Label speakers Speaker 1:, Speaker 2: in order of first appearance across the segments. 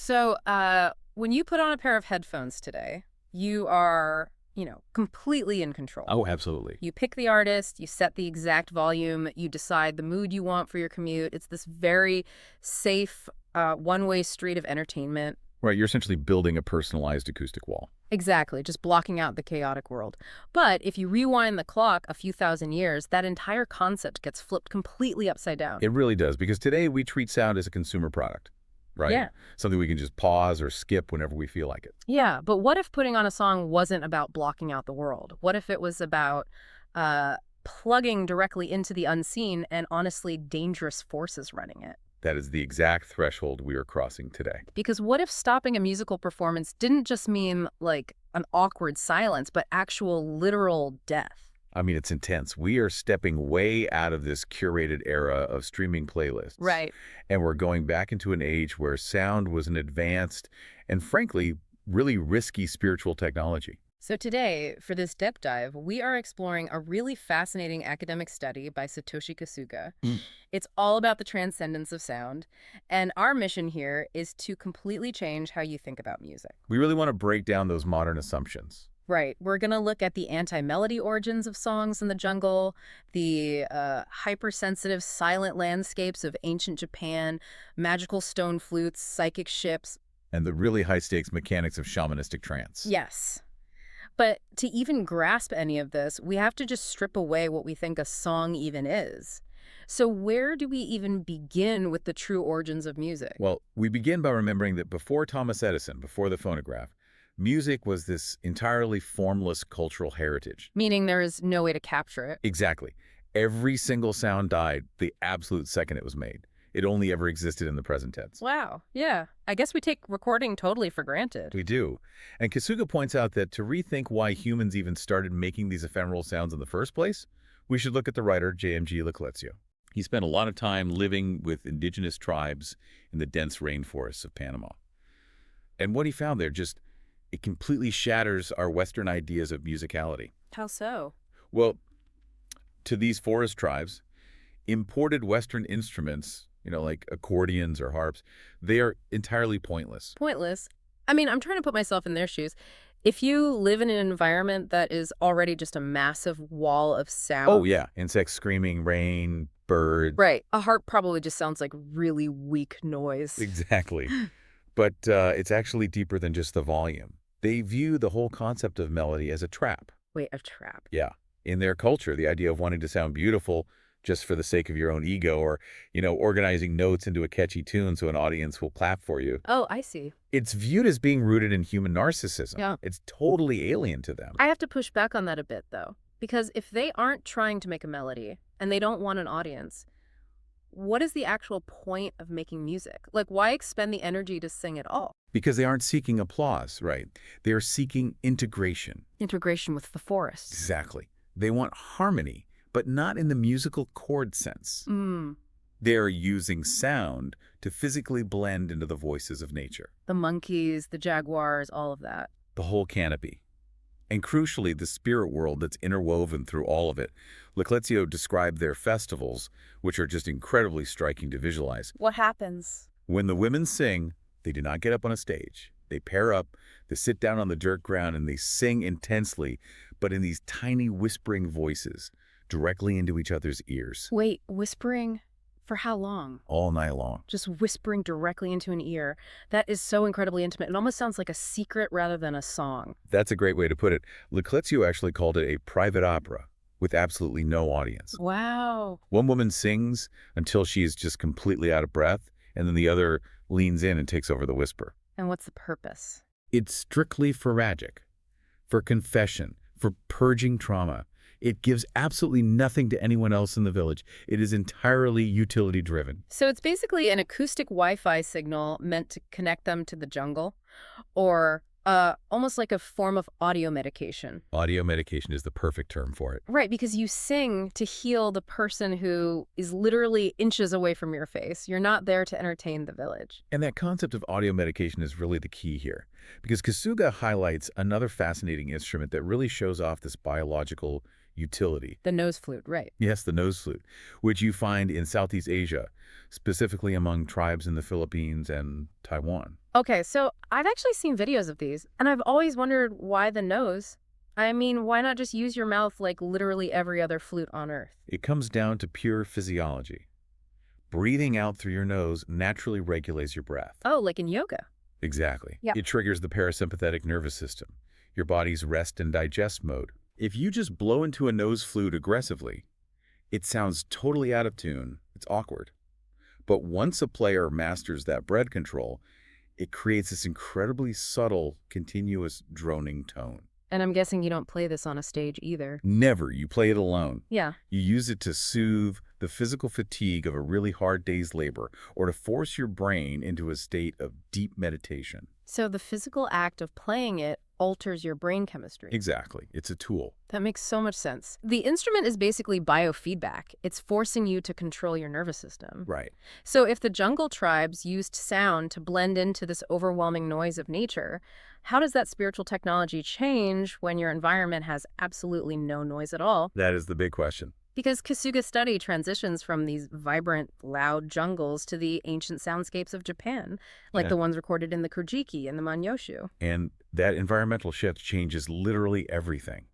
Speaker 1: So, when you put on a pair of headphones today, you are, completely in control.
Speaker 2: Oh, absolutely.
Speaker 1: You pick the artist, you set the exact volume, you decide the mood you want for your commute. It's this very safe, one-way street of entertainment.
Speaker 2: Right, you're essentially building a personalized acoustic wall.
Speaker 1: Exactly, just blocking out the chaotic world. But if you rewind the clock a few thousand years, that entire concept gets flipped completely upside down.
Speaker 2: It really does, because today we treat sound as a consumer product, right?
Speaker 1: Yeah.
Speaker 2: Something we can just pause or skip whenever we feel like it.
Speaker 1: Yeah, but what if putting on a song wasn't about blocking out the world? What if it was about uh, plugging directly into the unseen and honestly dangerous forces running it?
Speaker 2: That is the exact threshold we are crossing today.
Speaker 1: Because what if stopping a musical performance didn't just mean like an awkward silence, but actual literal death?
Speaker 2: I mean, it's intense. We are stepping way out of this curated era of streaming playlists.
Speaker 1: Right.
Speaker 2: And we're going back into an age where sound was an advanced and, frankly, really risky spiritual technology.
Speaker 1: So today, for this depth dive, we are exploring a really fascinating academic study by Satoshi Kasuga.
Speaker 2: Mm.
Speaker 1: It's all about the transcendence of sound, and our mission here is to completely change how you think about music.
Speaker 2: We really want to break down those modern assumptions.
Speaker 1: Right. We're going to look at the anti-melody origins of songs in the jungle, the hypersensitive silent landscapes of ancient Japan, magical stone flutes, psychic ships.
Speaker 2: And the really high-stakes mechanics of shamanistic trance.
Speaker 1: Yes. But to even grasp any of this, we have to just strip away what we think a song even is. So where do we even begin with the true origins of music?
Speaker 2: Well, we begin by remembering that before Thomas Edison, before the phonograph, music was this entirely formless cultural heritage.
Speaker 1: Meaning there is no way to capture it.
Speaker 2: Exactly. Every single sound died the absolute second it was made. It only ever existed in the present tense.
Speaker 1: Wow. Yeah. I guess we take recording totally for granted.
Speaker 2: We do. And Kasuga points out that to rethink why humans even started making these ephemeral sounds in the first place, we should look at the writer J.M.G. Leclerc. He spent a lot of time living with indigenous tribes in the dense rainforests of Panama. And what he found there it completely shatters our Western ideas of musicality.
Speaker 1: How so?
Speaker 2: Well, to these forest tribes, imported Western instruments, like accordions or harps, they are entirely pointless.
Speaker 1: Pointless. I mean, I'm trying to put myself in their shoes. If you live in an environment that is already just a massive wall of sound.
Speaker 2: Oh, yeah. Insects screaming, rain, birds.
Speaker 1: Right. A harp probably just sounds like really weak noise.
Speaker 2: Exactly. But it's actually deeper than just the volume. They view the whole concept of melody as a trap.
Speaker 1: Wait, a trap?
Speaker 2: Yeah. In their culture, the idea of wanting to sound beautiful just for the sake of your own ego or, organizing notes into a catchy tune so an audience will clap for you.
Speaker 1: Oh, I see.
Speaker 2: It's viewed as being rooted in human narcissism.
Speaker 1: Yeah.
Speaker 2: It's totally alien to them.
Speaker 1: I have to push back on that a bit, though, because if they aren't trying to make a melody and they don't want an audience, what is the actual point of making music? Like, why expend the energy to sing at all?
Speaker 2: Because they aren't seeking applause, right? They are seeking integration.
Speaker 1: Integration with the forest.
Speaker 2: Exactly. They want harmony, but not in the musical chord sense.
Speaker 1: Mm.
Speaker 2: They're using sound to physically blend into the voices of nature.
Speaker 1: The monkeys, the jaguars, all of that.
Speaker 2: The whole canopy. And crucially, the spirit world that's interwoven through all of it. Leclerc described their festivals, which are just incredibly striking to visualize.
Speaker 1: What happens?
Speaker 2: When the women sing, they do not get up on a stage. They pair up, they sit down on the dirt ground, and they sing intensely, but in these tiny whispering voices, directly into each other's ears.
Speaker 1: Wait, whispering? For how long?
Speaker 2: All night long.
Speaker 1: Just whispering directly into an ear. That is so incredibly intimate. It almost sounds like a secret rather than a song.
Speaker 2: That's a great way to put it. Leclerc actually called it a private opera with absolutely no audience.
Speaker 1: Wow.
Speaker 2: One woman sings until she is just completely out of breath, and then the other leans in and takes over the whisper.
Speaker 1: And what's the purpose?
Speaker 2: It's strictly foragic, for confession, for purging trauma. It gives absolutely nothing to anyone else in the village. It is entirely utility-driven.
Speaker 1: So it's basically an acoustic Wi-Fi signal meant to connect them to the jungle, or almost like a form of audio medication.
Speaker 2: Audio medication is the perfect term for it.
Speaker 1: Right, because you sing to heal the person who is literally inches away from your face. You're not there to entertain the village.
Speaker 2: And that concept of audio medication is really the key here, because Kasuga highlights another fascinating instrument that really shows off this biological utility.
Speaker 1: The nose flute, right.
Speaker 2: Yes, the nose flute, which you find in Southeast Asia, specifically among tribes in the Philippines and Taiwan.
Speaker 1: Okay, so I've actually seen videos of these, and I've always wondered why the nose. I mean, why not just use your mouth like literally every other flute on Earth?
Speaker 2: It comes down to pure physiology. Breathing out through your nose naturally regulates your breath.
Speaker 1: Oh, like in yoga.
Speaker 2: Exactly.
Speaker 1: Yeah.
Speaker 2: It triggers the parasympathetic nervous system, your body's rest and digest mode. If you just blow into a nose flute aggressively, it sounds totally out of tune. It's awkward. But once a player masters that breath control, it creates this incredibly subtle, continuous droning tone.
Speaker 1: And I'm guessing you don't play this on a stage either.
Speaker 2: Never you play it alone.
Speaker 1: Yeah.
Speaker 2: You use it to soothe the physical fatigue of a really hard day's labor or to force your brain into a state of deep meditation.
Speaker 1: So the physical act of playing it alters your brain chemistry.
Speaker 2: Exactly. It's a tool.
Speaker 1: That makes so much sense. The instrument is basically biofeedback. It's forcing you to control your nervous system.
Speaker 2: Right.
Speaker 1: So if the jungle tribes used sound to blend into this overwhelming noise of nature, how does that spiritual technology change when your environment has absolutely no noise at all?
Speaker 2: That is the big question.
Speaker 1: Because Kasuga study transitions from these vibrant, loud jungles to the ancient soundscapes of Japan, like
Speaker 2: Yeah.
Speaker 1: the ones recorded in the Kojiki and the Manyoshu.
Speaker 2: And that environmental shift changes literally everything.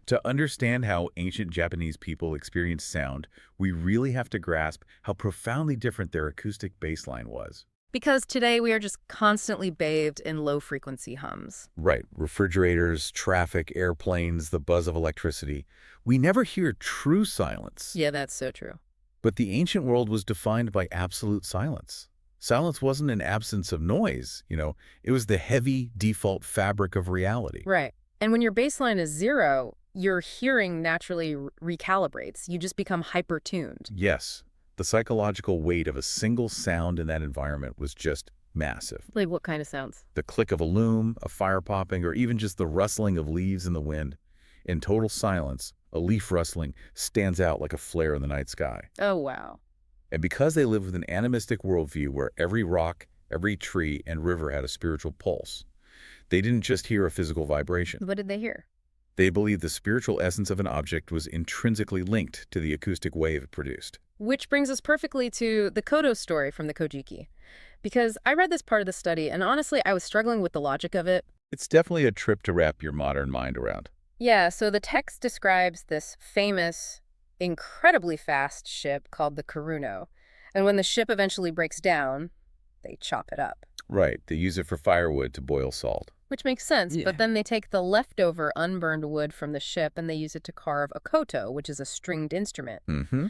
Speaker 2: To understand how ancient Japanese people experienced sound, we really have to grasp how profoundly different their acoustic baseline was.
Speaker 1: Because today we are just constantly bathed in low-frequency hums.
Speaker 2: Right. Refrigerators, traffic, airplanes, the buzz of electricity. We never hear true silence.
Speaker 1: Yeah, that's so true.
Speaker 2: But the ancient world was defined by absolute silence. Silence wasn't an absence of noise, it was the heavy default fabric of reality.
Speaker 1: Right. And when your baseline is 0, your hearing naturally recalibrates. You just become hyper-tuned.
Speaker 2: Yes, the psychological weight of a single sound in that environment was just massive.
Speaker 1: Like what kind of sounds?
Speaker 2: The click of a loom, a fire popping, or even just the rustling of leaves in the wind. In total silence, a leaf rustling stands out like a flare in the night sky.
Speaker 1: Oh, wow.
Speaker 2: And because they lived with an animistic worldview where every rock, every tree, and river had a spiritual pulse, they didn't just hear a physical vibration.
Speaker 1: What did they hear?
Speaker 2: They believed the spiritual essence of an object was intrinsically linked to the acoustic wave it produced.
Speaker 1: Which brings us perfectly to the Kodo story from the Kojiki. Because I read this part of the study, and honestly, I was struggling with the logic of it.
Speaker 2: It's definitely a trip to wrap your modern mind around.
Speaker 1: Yeah, so the text describes this famous, incredibly fast ship called the Karuno. And when the ship eventually breaks down, they chop it up.
Speaker 2: Right, they use it for firewood to boil salt.
Speaker 1: Which makes sense,
Speaker 2: Yeah.
Speaker 1: but then they take the leftover unburned wood from the ship and they use it to carve a koto, which is a stringed instrument.
Speaker 2: Mm-hmm.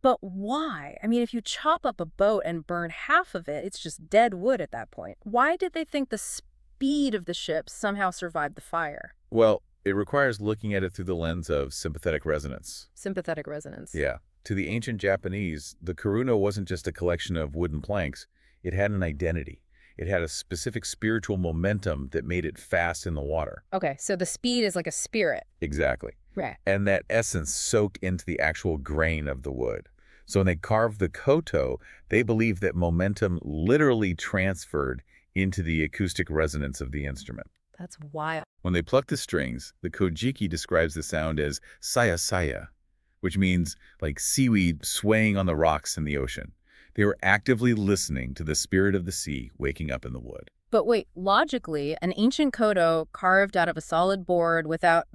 Speaker 1: But why? I mean, if you chop up a boat and burn half of it, it's just dead wood at that point. Why did they think the speed of the ship somehow survived the fire?
Speaker 2: Well, it requires looking at it through the lens of sympathetic resonance.
Speaker 1: Sympathetic resonance.
Speaker 2: Yeah. To the ancient Japanese, the karuno wasn't just a collection of wooden planks. It had an identity. It had a specific spiritual momentum that made it fast in the water.
Speaker 1: Okay, so the speed is like a spirit.
Speaker 2: Exactly.
Speaker 1: Right.
Speaker 2: And that essence soaked into the actual grain of the wood. So when they carved the koto, they believed that momentum literally transferred into the acoustic resonance of the instrument.
Speaker 1: That's wild.
Speaker 2: When they plucked the strings, the Kojiki describes the sound as saya saya, which means like seaweed swaying on the rocks in the ocean. They were actively listening to the spirit of the sea waking up in the wood.
Speaker 1: But wait, logically, an ancient koto carved out of a solid board without,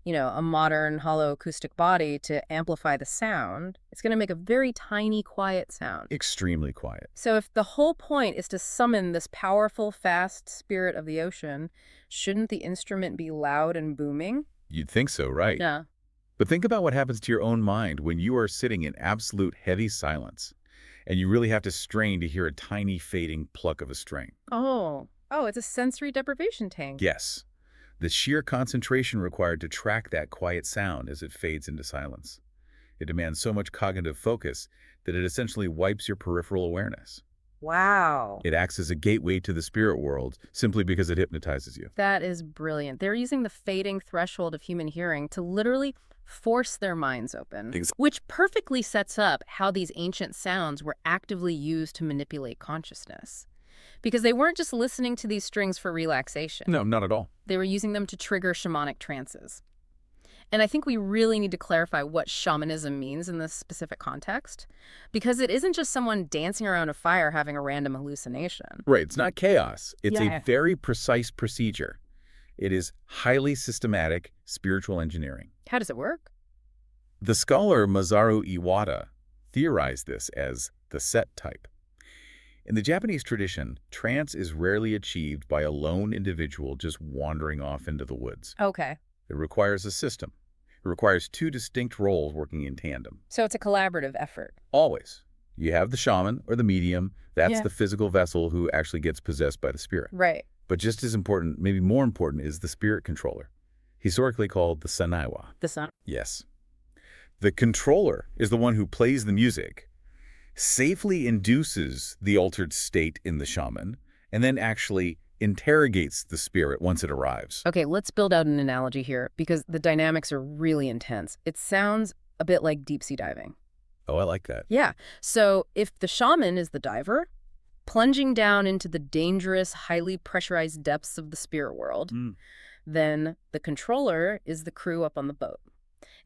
Speaker 1: a modern hollow acoustic body to amplify the sound, it's going to make a very tiny, quiet sound.
Speaker 2: Extremely quiet.
Speaker 1: So if the whole point is to summon this powerful, fast spirit of the ocean, shouldn't the instrument be loud and booming?
Speaker 2: You'd think so, right?
Speaker 1: Yeah.
Speaker 2: But think about what happens to your own mind when you are sitting in absolute heavy silence and you really have to strain to hear a tiny fading pluck of a string.
Speaker 1: Oh, it's a sensory deprivation tank.
Speaker 2: Yes. The sheer concentration required to track that quiet sound as it fades into silence. It demands so much cognitive focus that it essentially wipes your peripheral awareness.
Speaker 1: Wow.
Speaker 2: It acts as a gateway to the spirit world simply because it hypnotizes you.
Speaker 1: That is brilliant. They're using the fading threshold of human hearing to literally force their minds open, which perfectly sets up how these ancient sounds were actively used to manipulate consciousness. Because they weren't just listening to these strings for relaxation.
Speaker 2: No, not at all.
Speaker 1: They were using them to trigger shamanic trances. And I think we really need to clarify what shamanism means in this specific context, because it isn't just someone dancing around a fire having a random hallucination.
Speaker 2: Right, it's not chaos. It's
Speaker 1: Yeah.
Speaker 2: a very precise procedure. It is highly systematic spiritual engineering.
Speaker 1: How does it work?
Speaker 2: The scholar Masaru Iwata theorized this as the set type. In the Japanese tradition, trance is rarely achieved by a lone individual just wandering off into the woods.
Speaker 1: Okay.
Speaker 2: It requires a system. It requires two distinct roles working in tandem.
Speaker 1: So it's a collaborative effort.
Speaker 2: Always. You have the shaman or the medium. That's
Speaker 1: Yeah.
Speaker 2: the physical vessel who actually gets possessed by the spirit.
Speaker 1: Right.
Speaker 2: But just as important, maybe more important, is the spirit controller, historically called the sanaiwa.
Speaker 1: The sun.
Speaker 2: Yes. The controller is the one who plays the music, safely induces the altered state in the shaman, and then actually interrogates the spirit once it arrives.
Speaker 1: Okay, let's build out an analogy here because the dynamics are really intense. It sounds a bit like deep sea diving.
Speaker 2: Oh, I like that.
Speaker 1: Yeah. So if the shaman is the diver, plunging down into the dangerous, highly pressurized depths of the spirit world, then the controller is the crew up on the boat.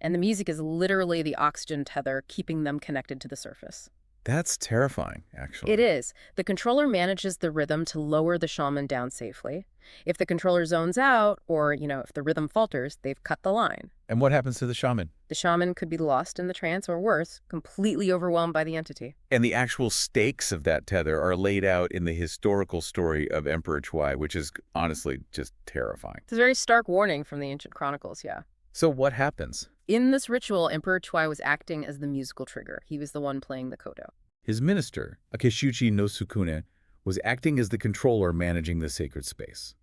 Speaker 1: And the music is literally the oxygen tether keeping them connected to the surface.
Speaker 2: That's terrifying, actually.
Speaker 1: It is. The controller manages the rhythm to lower the shaman down safely. If the controller zones out, or, if the rhythm falters, they've cut the line.
Speaker 2: And what happens to the shaman?
Speaker 1: The shaman could be lost in the trance, or worse, completely overwhelmed by the entity.
Speaker 2: And the actual stakes of that tether are laid out in the historical story of Emperor Chwai, which is honestly just terrifying.
Speaker 1: It's a very stark warning from the ancient chronicles, yeah.
Speaker 2: So what happens?
Speaker 1: In this ritual, Emperor Chwai was acting as the musical trigger. He was the one playing the kodo.
Speaker 2: His minister, Akeshuchi no Sukune, was acting as the controller managing the sacred space.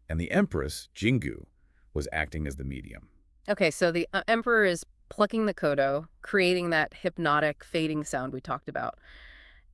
Speaker 2: And the empress, Jingu, was acting as the medium.
Speaker 1: Okay, so the emperor is plucking the kodo, creating that hypnotic, fading sound we talked about.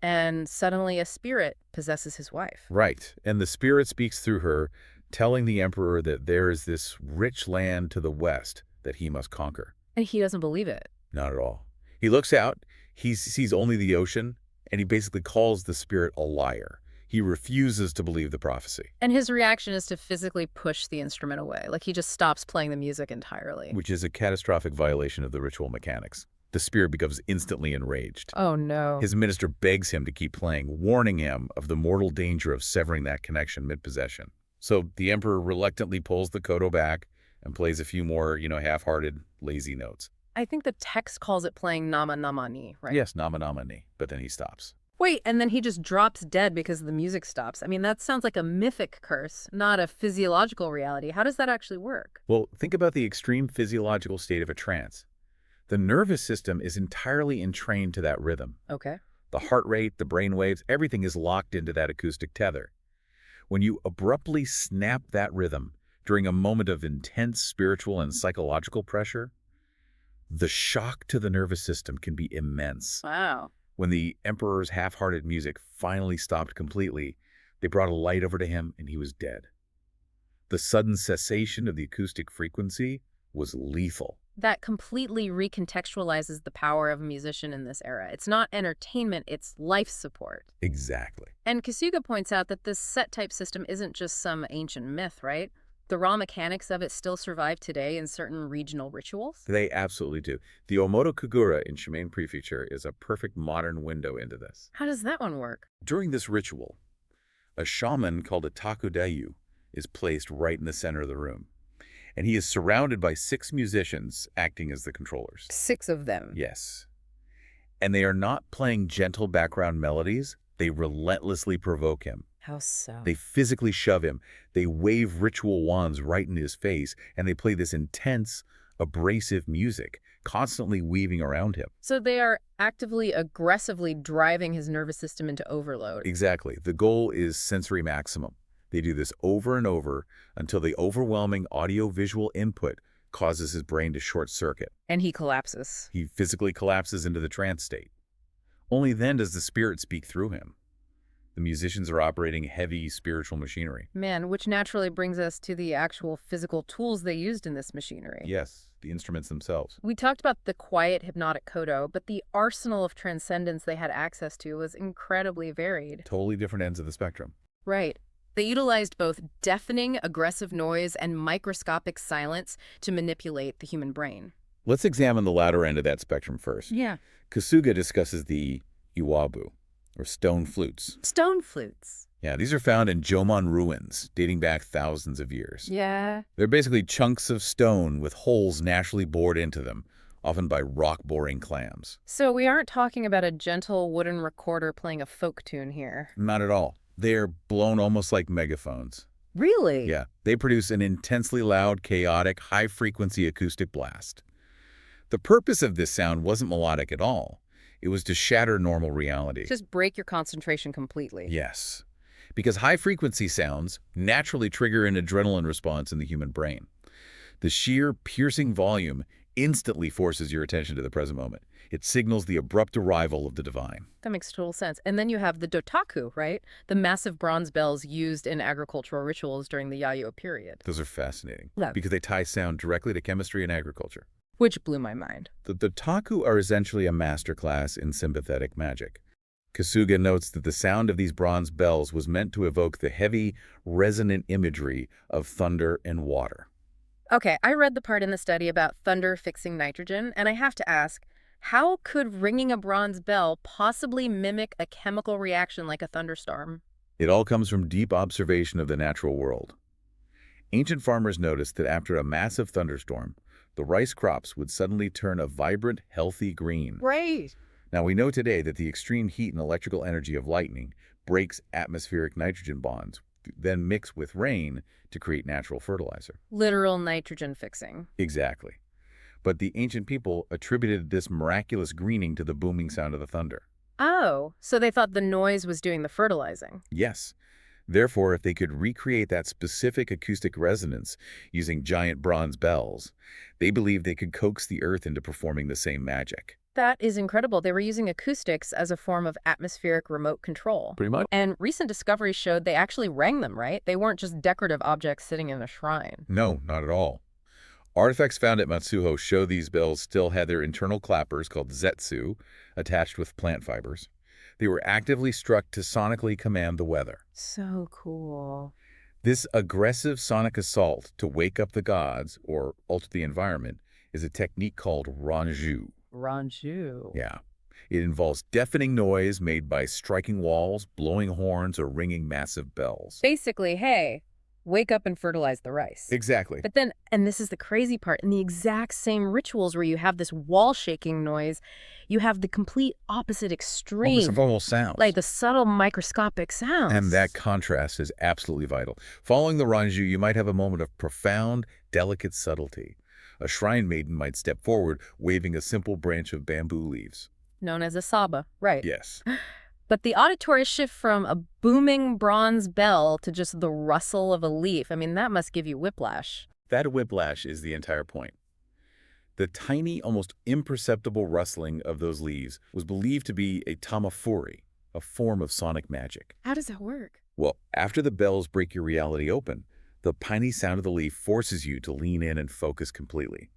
Speaker 1: And suddenly a spirit possesses his wife.
Speaker 2: Right. And the spirit speaks through her, telling the emperor that there is this rich land to the west that he must conquer.
Speaker 1: And he doesn't believe it.
Speaker 2: Not at all. He looks out, he sees only the ocean, and he basically calls the spirit a liar. He refuses to believe the prophecy.
Speaker 1: And his reaction is to physically push the instrument away. Like he just stops playing the music entirely.
Speaker 2: Which is a catastrophic violation of the ritual mechanics. The spirit becomes instantly enraged.
Speaker 1: Oh, no.
Speaker 2: His minister begs him to keep playing, warning him of the mortal danger of severing that connection mid-possession. So the emperor reluctantly pulls the kodo back and plays a few more, half-hearted, lazy notes.
Speaker 1: I think the text calls it playing Nama Nama Ni, right?
Speaker 2: Yes, nama nama ni, but then he stops.
Speaker 1: Wait, and then he just drops dead because the music stops. I mean, that sounds like a mythic curse, not a physiological reality. How does that actually work?
Speaker 2: Well, think about the extreme physiological state of a trance. The nervous system is entirely entrained to that rhythm.
Speaker 1: Okay.
Speaker 2: The heart rate, the brain waves, everything is locked into that acoustic tether. When you abruptly snap that rhythm during a moment of intense spiritual and psychological pressure, the shock to the nervous system can be immense.
Speaker 1: Wow.
Speaker 2: When the emperor's half-hearted music finally stopped completely, they brought a light over to him and he was dead. The sudden cessation of the acoustic frequency was lethal.
Speaker 1: That completely recontextualizes the power of a musician in this era. It's not entertainment, it's life support.
Speaker 2: Exactly.
Speaker 1: And Kasuga points out that this set-type system isn't just some ancient myth, right? The raw mechanics of it still survive today in certain regional rituals.
Speaker 2: They absolutely do. The Omoto Kagura in Shimane Prefecture is a perfect modern window into this.
Speaker 1: How does that one work?
Speaker 2: During this ritual, a shaman called a takudayu is placed right in the center of the room. And he is surrounded by 6 musicians acting as the controllers.
Speaker 1: 6 of them.
Speaker 2: Yes. And they are not playing gentle background melodies. They relentlessly provoke him.
Speaker 1: How so?
Speaker 2: They physically shove him. They wave ritual wands right in his face, and they play this intense, abrasive music, constantly weaving around him.
Speaker 1: So they are actively, aggressively driving his nervous system into overload.
Speaker 2: Exactly. The goal is sensory maximum. They do this over and over until the overwhelming audio-visual input causes his brain to short circuit.
Speaker 1: And he collapses.
Speaker 2: He physically collapses into the trance state. Only then does the spirit speak through him. The musicians are operating heavy spiritual machinery.
Speaker 1: Man, which naturally brings us to the actual physical tools they used in this machinery.
Speaker 2: Yes, the instruments themselves.
Speaker 1: We talked about the quiet, hypnotic kodo, but the arsenal of transcendence they had access to was incredibly varied.
Speaker 2: Totally different ends of the spectrum.
Speaker 1: Right. They utilized both deafening, aggressive noise and microscopic silence to manipulate the human brain.
Speaker 2: Let's examine the latter end of that spectrum first.
Speaker 1: Yeah.
Speaker 2: Kasuga discusses the iwabu, or stone flutes.
Speaker 1: Stone flutes.
Speaker 2: Yeah, these are found in Jomon ruins, dating back thousands of years.
Speaker 1: Yeah.
Speaker 2: They're basically chunks of stone with holes naturally bored into them, often by rock-boring clams.
Speaker 1: So we aren't talking about a gentle wooden recorder playing a folk tune here.
Speaker 2: Not at all. They're blown almost like megaphones.
Speaker 1: Really?
Speaker 2: Yeah, they produce an intensely loud, chaotic, high-frequency acoustic blast. The purpose of this sound wasn't melodic at all. It was to shatter normal reality.
Speaker 1: Just break your concentration completely.
Speaker 2: Yes, because high-frequency sounds naturally trigger an adrenaline response in the human brain. The sheer, piercing volume instantly forces your attention to the present moment. It signals the abrupt arrival of the divine.
Speaker 1: That makes total sense. And then you have the dotaku, right? The massive bronze bells used in agricultural rituals during the Yayoi period.
Speaker 2: Those are fascinating
Speaker 1: Yeah.
Speaker 2: because they tie sound directly to chemistry and agriculture.
Speaker 1: Which blew my mind.
Speaker 2: The Dotaku are essentially a masterclass in sympathetic magic. Kasuga notes that the sound of these bronze bells was meant to evoke the heavy, resonant imagery of thunder and water.
Speaker 1: Okay, I read the part in the study about thunder fixing nitrogen, and I have to ask, how could ringing a bronze bell possibly mimic a chemical reaction like a thunderstorm?
Speaker 2: It all comes from deep observation of the natural world. Ancient farmers noticed that after a massive thunderstorm, the rice crops would suddenly turn a vibrant, healthy green.
Speaker 1: Right.
Speaker 2: Now, we know today that the extreme heat and electrical energy of lightning breaks atmospheric nitrogen bonds, then mix with rain to create natural fertilizer.
Speaker 1: Literal nitrogen fixing.
Speaker 2: Exactly. But the ancient people attributed this miraculous greening to the booming sound of the thunder.
Speaker 1: Oh, so they thought the noise was doing the fertilizing.
Speaker 2: Yes. Therefore, if they could recreate that specific acoustic resonance using giant bronze bells, they believed they could coax the earth into performing the same magic.
Speaker 1: That is incredible. They were using acoustics as a form of atmospheric remote control.
Speaker 2: Pretty much.
Speaker 1: And recent discoveries showed they actually rang them, right? They weren't just decorative objects sitting in a shrine.
Speaker 2: No, not at all. Artifacts found at Matsuho show these bells still had their internal clappers, called zetsu, attached with plant fibers. They were actively struck to sonically command the weather.
Speaker 1: So cool.
Speaker 2: This aggressive sonic assault to wake up the gods, or alter the environment, is a technique called ranju.
Speaker 1: Ranju.
Speaker 2: Yeah. It involves deafening noise made by striking walls, blowing horns, or ringing massive bells.
Speaker 1: Basically, hey, wake up and fertilize the rice.
Speaker 2: Exactly.
Speaker 1: But then, and this is the crazy part, in the exact same rituals where you have this wall-shaking noise, you have the complete opposite extreme.
Speaker 2: Almost sounds.
Speaker 1: Like the subtle microscopic sounds.
Speaker 2: And that contrast is absolutely vital. Following the ranju, you might have a moment of profound, delicate subtlety. A shrine maiden might step forward, waving a simple branch of bamboo leaves.
Speaker 1: Known as a saba, right.
Speaker 2: Yes.
Speaker 1: But the auditory shift from a booming bronze bell to just the rustle of a leaf, I mean, that must give you whiplash.
Speaker 2: That whiplash is the entire point. The tiny, almost imperceptible rustling of those leaves was believed to be a tamafuri, a form of sonic magic.
Speaker 1: How does that work?
Speaker 2: Well, after the bells break your reality open, the piney sound of the leaf forces you to lean in and focus completely.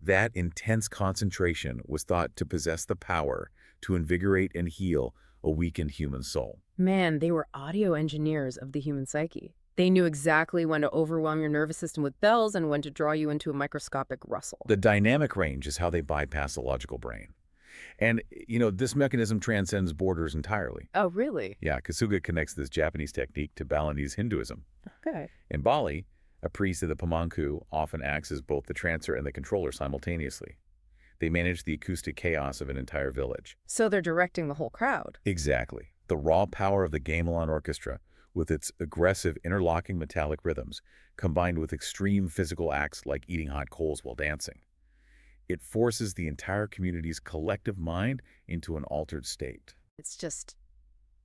Speaker 2: That intense concentration was thought to possess the power to invigorate and heal a weakened human soul.
Speaker 1: Man, they were audio engineers of the human psyche. They knew exactly when to overwhelm your nervous system with bells and when to draw you into a microscopic rustle.
Speaker 2: The dynamic range is how they bypass the logical brain. And, this mechanism transcends borders entirely.
Speaker 1: Oh, really?
Speaker 2: Yeah, Kasuga connects this Japanese technique to Balinese Hinduism.
Speaker 1: Okay.
Speaker 2: In Bali, a priest of the Pamanku often acts as both the trancer and the controller simultaneously. They manage the acoustic chaos of an entire village.
Speaker 1: So they're directing the whole crowd.
Speaker 2: Exactly. The raw power of the gamelan orchestra, with its aggressive interlocking metallic rhythms, combined with extreme physical acts like eating hot coals while dancing. It forces the entire community's collective mind into an altered state.
Speaker 1: It's just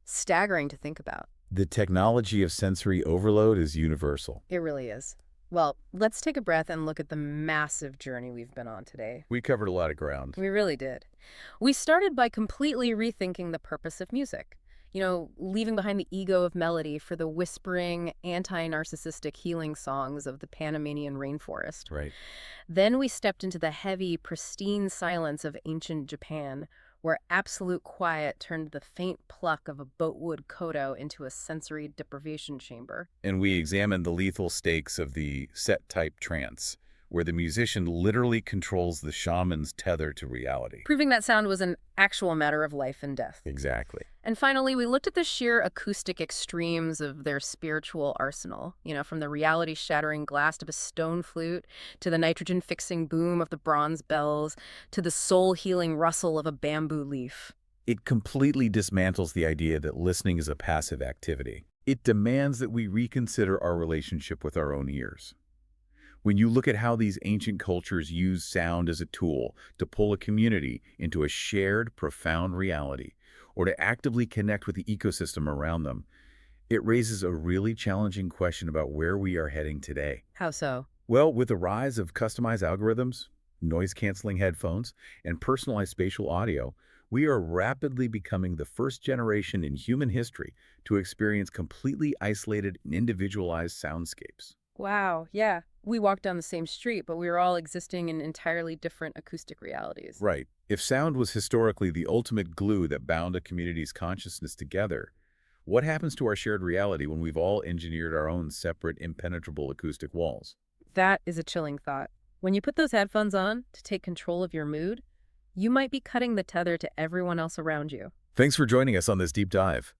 Speaker 1: staggering to think about.
Speaker 2: The technology of sensory overload is universal.
Speaker 1: It really is. Well, let's take a breath and look at the massive journey we've been on today.
Speaker 2: We covered a lot of ground.
Speaker 1: We really did. We started by completely rethinking the purpose of music. Leaving behind the ego of melody for the whispering, anti-narcissistic healing songs of the Panamanian rainforest.
Speaker 2: Right.
Speaker 1: Then we stepped into the heavy, pristine silence of ancient Japan, where absolute quiet turned the faint pluck of a boatwood koto into a sensory deprivation chamber.
Speaker 2: And we examined the lethal stakes of the set-type trance, where the musician literally controls the shaman's tether to reality.
Speaker 1: Proving that sound was an actual matter of life and death.
Speaker 2: Exactly.
Speaker 1: And finally, we looked at the sheer acoustic extremes of their spiritual arsenal, from the reality-shattering blast of a stone flute, to the nitrogen-fixing boom of the bronze bells, to the soul-healing rustle of a bamboo leaf.
Speaker 2: It completely dismantles the idea that listening is a passive activity. It demands that we reconsider our relationship with our own ears. When you look at how these ancient cultures use sound as a tool to pull a community into a shared, profound reality, or to actively connect with the ecosystem around them, it raises a really challenging question about where we are heading today.
Speaker 1: How so?
Speaker 2: Well, with the rise of customized algorithms, noise-canceling headphones, and personalized spatial audio, we are rapidly becoming the first generation in human history to experience completely isolated and individualized soundscapes.
Speaker 1: Wow, yeah. We walked down the same street, but we were all existing in entirely different acoustic realities.
Speaker 2: Right. If sound was historically the ultimate glue that bound a community's consciousness together, what happens to our shared reality when we've all engineered our own separate, impenetrable acoustic walls?
Speaker 1: That is a chilling thought. When you put those headphones on to take control of your mood, you might be cutting the tether to everyone else around you.
Speaker 2: Thanks for joining us on this deep dive.